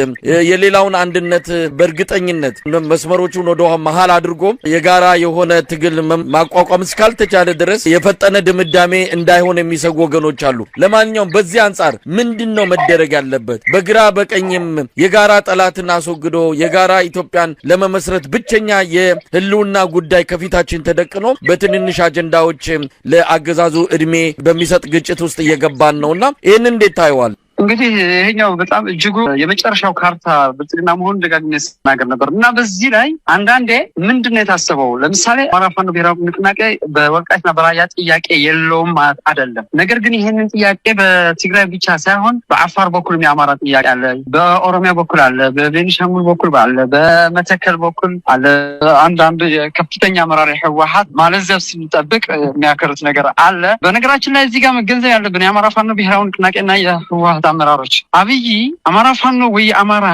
የሌላውን አንድነት በእርግጠኝነት መስመሮቹን ወደ መሃል አድርጎ የጋራ የሆነ ትግል ማቋቋም እስካልተቻለ ድረስ የፈጠነ ድምዳሜ እንዳይሆን የሚሰጉ ወገኖች አሉ። ለማንኛውም በዚህ አንጻር ምንድነው መደረግ ያለበት? በግራ በቀኝም የጋራ ጠላትን አስወግዶ የጋራ ኢትዮጵያን ለመመስረት ብቸኛ የህልውና ጉዳይ ከፊታችን ተደቅኖ በትንንሽ አጀንዳዎች ለአገዛዙ እድሜ በሚሰጥ ግጭት ውስጥ እየገባን ነውና ይህን እንዴት ታየዋል? እንግዲህ ይሄኛው በጣም እጅጉ የመጨረሻው ካርታ ብልጽግና መሆኑን ደጋግሜ ስናገር ነበር እና በዚህ ላይ አንዳንዴ ምንድነው የታሰበው? ለምሳሌ አማራ ፋኖ ብሔራዊ ንቅናቄ በወልቃይትና በራያ ጥያቄ የለውም ማለት አይደለም። ነገር ግን ይሄንን ጥያቄ በትግራይ ብቻ ሳይሆን በአፋር በኩልም የአማራ ጥያቄ አለ፣ በኦሮሚያ በኩል አለ፣ በቤኒሻንጉል በኩል አለ፣ በመተከል በኩል አለ። አንዳንድ ከፍተኛ አመራር ህወሓት ማለዘብ ስንጠብቅ የሚያከሩት ነገር አለ። በነገራችን ላይ እዚህ ጋር መገንዘብ ያለብን የአማራ ፋኖ ብሔራዊ ንቅናቄና የህወሓት አመራሮች አብይ አማራ ፋኖ ወይ አማራ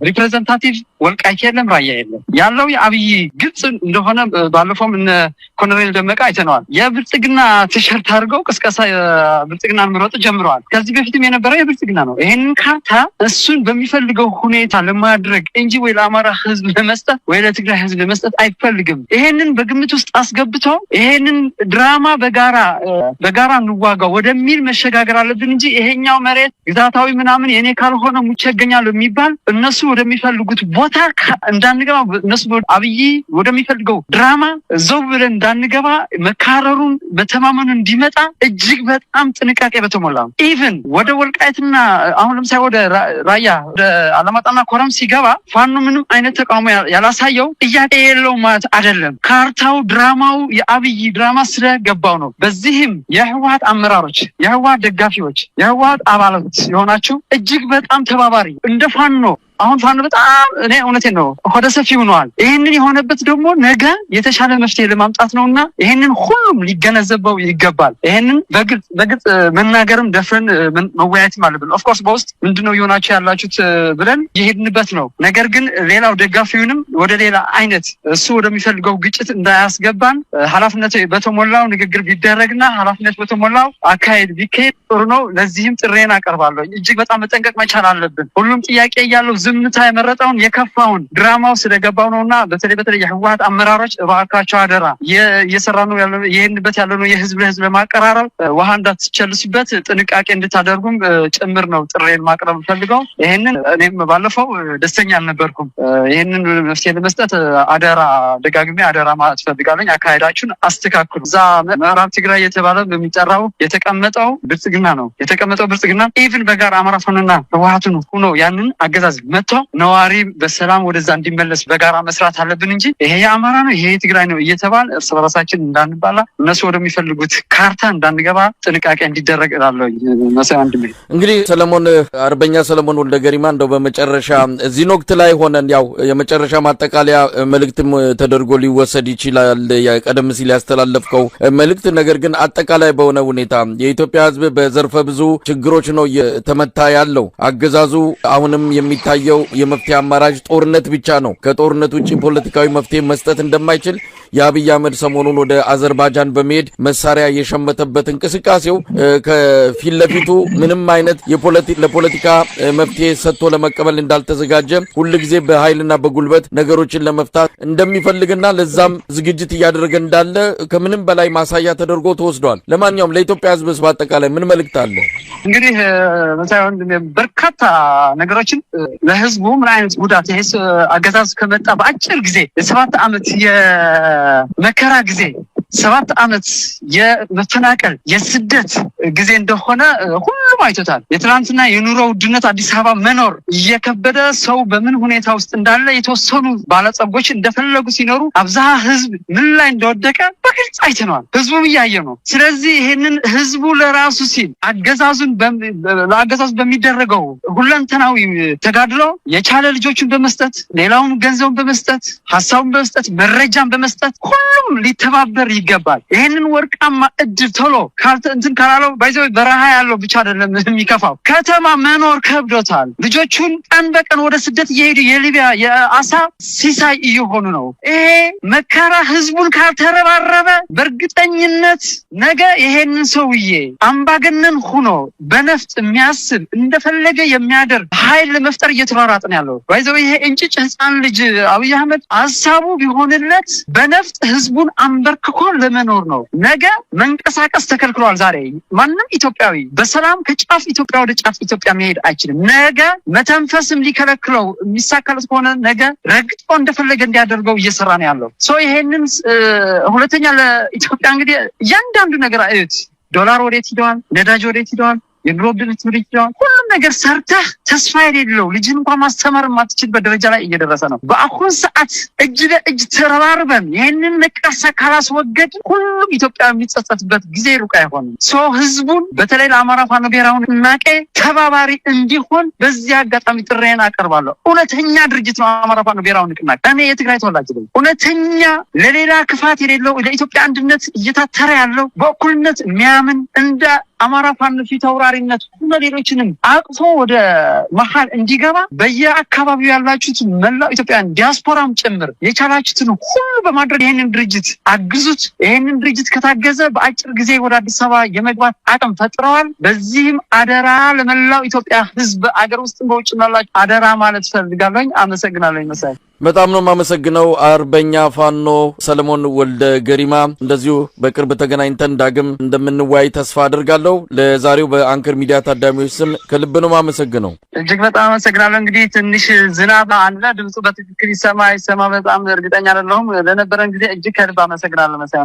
ሪፕሬዘንታቲቭ ወልቃይት የለም ራያ የለም ያለው የአብይ ግልጽ እንደሆነ ባለፈውም እነ ኮሎኔል ደመቀ አይተነዋል። የብልጽግና ቲሸርት አድርገው ቅስቀሳ ብልጽግናን ምሮጥ ጀምረዋል። ከዚህ በፊትም የነበረው የብልጽግና ነው። ይሄንን ካርታ እሱን በሚፈልገው ሁኔታ ለማድረግ እንጂ ወይ ለአማራ ህዝብ ለመስጠት ወይ ለትግራይ ህዝብ ለመስጠት አይፈልግም። ይሄንን በግምት ውስጥ አስገብተው ይሄንን ድራማ በጋራ እንዋጋው ወደሚል መሸጋገር አለብን እንጂ ይሄኛው መሬት ግዛታዊ ምናምን የኔ ካልሆነ ሙቼ እገኛለሁ የሚባል እነሱ ወደሚፈልጉት ቦታ እንዳንገባ እነሱ አብይ ወደሚፈልገው ድራማ ዘው ብለን እንዳንገባ መካረሩን መተማመኑ እንዲመጣ እጅግ በጣም ጥንቃቄ በተሞላ ኢቭን ወደ ወልቃይትና አሁን ለምሳሌ ወደ ራያ ወደ አላማጣና ኮረም ሲገባ ፋኖ ምንም አይነት ተቃውሞ ያላሳየው ጥያቄ የለው ማለት አይደለም። ካርታው ድራማው የአብይ ድራማ ስለገባው ነው። በዚህም የህወሓት አመራሮች፣ የህወሓት ደጋፊዎች፣ የህወሓት አባላት የሆናችሁ እጅግ በጣም ተባባሪ እንደ ፋኖ አሁን ፋኖ በጣም እኔ እውነቴን ነው ወደ ሰፊ ሆኗል። ይሄንን የሆነበት ደግሞ ነገ የተሻለ መፍትሄ ለማምጣት ነውና ይሄንን ሁሉም ሊገነዘበው ይገባል። ይሄንን በግልጽ መናገርም ደፍረን መወያየትም አለብን። ኦፍ ኮርስ በውስጥ ምንድነው የሆናችሁ ያላችሁት ብለን የሄድንበት ነው። ነገር ግን ሌላው ደጋፊውንም ወደ ሌላ አይነት እሱ ወደሚፈልገው ግጭት እንዳያስገባን ኃላፊነት በተሞላው ንግግር ቢደረግና ኃላፊነት በተሞላው አካሄድ ቢካሄድ ጥሩ ነው። ለዚህም ጥሬን አቀርባለሁ። እጅግ በጣም መጠንቀቅ መቻል አለብን። ሁሉም ጥያቄ ያለው ዝምታ የመረጠውን የከፋውን ድራማው ስለገባው ነውና በተለይ የህወሓት አመራሮች እባካችሁ አደራ እየሰራ ነው ያለው ይሄንበት ያለው ነው የህዝብ ለህዝብ ለማቀራረብ ውሃ እንዳትቸልሱበት ጥንቃቄ እንድታደርጉም ጭምር ነው ጥሬን ማቅረብ ፈልገው። ይሄንን እኔም ባለፈው ደስተኛ አልነበርኩም። ይሄንን መፍትሄ ለመስጠት አደራ ደጋግሜ አደራ ማለት ፈልጋለሁ። አካሄዳችሁን አስተካክሉ። እዛ ምዕራብ ትግራይ የተባለ በሚጠራው የተቀመጠው ብልጽግና ነው። የተቀመጠው ብልጽግና ኢቭን በጋር አማራ ፋኖና ህወሓቱን ሆኖ ያንን አገዛዝ መጥቶ ነዋሪ በሰላም ወደዛ እንዲመለስ በጋራ መስራት አለብን እንጂ ይሄ የአማራ ነው ይሄ የትግራይ ነው እየተባለ እርስ በራሳችን እንዳንባላ እነሱ ወደሚፈልጉት ካርታ እንዳንገባ ጥንቃቄ እንዲደረግ እላለሁ። እንግዲህ ሰለሞን አርበኛ ሰለሞን ወልደ ገሪማ እንደው በመጨረሻ እዚህ ወቅት ላይ ሆነን ያው የመጨረሻ ማጠቃለያ መልእክትም ተደርጎ ሊወሰድ ይችላል ቀደም ሲል ያስተላለፍከው መልእክት፣ ነገር ግን አጠቃላይ በሆነ ሁኔታ የኢትዮጵያ ህዝብ በዘርፈ ብዙ ችግሮች ነው የተመታ ያለው። አገዛዙ አሁንም የሚታየው ያሳየው የመፍትሄ አማራጭ ጦርነት ብቻ ነው። ከጦርነት ውጪ ፖለቲካዊ መፍትሄ መስጠት እንደማይችል የአብይ አህመድ ሰሞኑን ወደ አዘርባይጃን በመሄድ መሳሪያ የሸመተበት እንቅስቃሴው ከፊት ለፊቱ ምንም አይነት ለፖለቲካ መፍትሄ ሰጥቶ ለመቀበል እንዳልተዘጋጀ ሁልጊዜ በኃይልና በጉልበት ነገሮችን ለመፍታት እንደሚፈልግና ለዛም ዝግጅት እያደረገ እንዳለ ከምንም በላይ ማሳያ ተደርጎ ተወስዷል። ለማንኛውም ለኢትዮጵያ ሕዝብስ በአጠቃላይ ምን መልእክት አለ? እንግዲህ መሳይሆን በርካታ ነገሮችን ለህዝቡ ምን አይነት ጉዳት ይሄ አገዛዝ ከመጣ በአጭር ጊዜ የ7 ዓመት የመከራ ጊዜ 7 ዓመት የመፈናቀል የስደት ጊዜ እንደሆነ ሁሉም አይቶታል። የትናንትና የኑሮ ውድነት አዲስ አበባ መኖር እየከበደ ሰው በምን ሁኔታ ውስጥ እንዳለ የተወሰኑ ባለጸጎች እንደፈለጉ ሲኖሩ አብዛሃ ህዝብ ምን ላይ እንደወደቀ በግልጽ አይተነዋል። ህዝቡም እያየ ነው። ስለዚህ ይሄንን ህዝቡ ለራሱ ሲል ለአገዛዙ በሚደረገው ሁለንተናዊ ተጋድሎ የቻለ ልጆቹን በመስጠት ሌላውም ገንዘቡን በመስጠት ሐሳቡን በመስጠት መረጃን በመስጠት ሁሉም ሊተባበር ይገባል። ይሄንን ወርቃማ እድል ቶሎ እንትን ካላለው ባይዘው በረሃ ያለው ብቻ አይደለም የሚከፋው፣ ከተማ መኖር ከብዶታል። ልጆቹን ቀን በቀን ወደ ስደት እየሄዱ የሊቢያ የአሳ ሲሳይ እየሆኑ ነው። ይሄ መከራ ህዝቡን ካልተረባረበ በእርግጠኝነት ነገ ይሄንን ሰውዬ አምባገነን ሆኖ በነፍጥ የሚያስብ እንደፈለገ የሚያደርግ ኃይል ለመፍጠር እየተሯሯጠ ነው ያለው። ባይዘው ይሄ እንጭጭ ህፃን ልጅ አብይ አህመድ ሐሳቡ ቢሆንለት በነፍጥ ህዝቡን አንበርክኮ ለመኖር ነው። ነገ መንቀሳቀስ ተከልክሏል። ዛሬ ማንም ኢትዮጵያዊ በሰላም ከጫፍ ኢትዮጵያ ወደ ጫፍ ኢትዮጵያ መሄድ አይችልም። ነገ መተንፈስም ሊከለክለው የሚሳካለት ከሆነ ነገ ረግጦ እንደፈለገ እንዲያደርገው እየሰራ ነው ያለው። ይሄንን ሁለተኛ ለኢትዮጵያ እንግዲህ እያንዳንዱ ነገር አዩት። ዶላር ወዴት ሄደዋል? ነዳጅ ወዴት ሄደዋል? የኑሮ ውድነት ወዴት ሄደዋል? ሁሉም ነገር ሰርተህ ተስፋ የሌለው ልጅን እንኳን ማስተማር የማትችልበት ደረጃ ላይ እየደረሰ ነው። በአሁን ሰዓት እጅ ለእጅ ተረባርበን ይህንን ነቀርሳ ካላስወገድ ሁሉም ኢትዮጵያ የሚጸጸትበት ጊዜ ሩቅ አይሆንም። ህዝቡን በተለይ ለአማራ ፋኖ ብሔራዊ ንቅናቄ ተባባሪ እንዲሆን በዚህ አጋጣሚ ጥሬን አቀርባለሁ። እውነተኛ ድርጅት ነው አማራ ፋኖ ብሔራዊ ንቅናቄ። እኔ የትግራይ ተወላጅ ነኝ። እውነተኛ ለሌላ ክፋት የሌለው ለኢትዮጵያ አንድነት እየታተረ ያለው በእኩልነት የሚያምን እንደ አማራ ፋኖ ፊት አውራሪነት ሆነ ሌሎችንም አቅፎ ወደ መሃል እንዲገባ በየአካባቢው ያላችሁት መላው ኢትዮጵያን ዲያስፖራም ጭምር የቻላችሁትን ሁሉ በማድረግ ይሄንን ድርጅት አግዙት። ይሄንን ድርጅት ከታገዘ በአጭር ጊዜ ወደ አዲስ አበባ የመግባት አቅም ፈጥረዋል። በዚህም አደራ ለመላው ኢትዮጵያ ሕዝብ አገር ውስጥ በውጭ ላላችሁ አደራ ማለት ፈልጋለሁ። አመሰግናለሁ። መሳይ በጣም ነው የማመሰግነው። አርበኛ ፋኖ ሰለሞን ወልደ ገሪማ፣ እንደዚሁ በቅርብ ተገናኝተን ዳግም እንደምንወያይ ተስፋ አድርጋለሁ። ለዛሬው በአንከር ሚዲያ ታዳሚዎች ስም ከልብ ነው የማመሰግነው። እጅግ በጣም አመሰግናለሁ። እንግዲህ ትንሽ ዝናብ አለ፣ ድምፁ በትክክል ይሰማ በጣም እርግጠኛ አይደለሁም። ለነበረን ጊዜ እጅግ ከልብ አመሰግናለሁ። መሳይ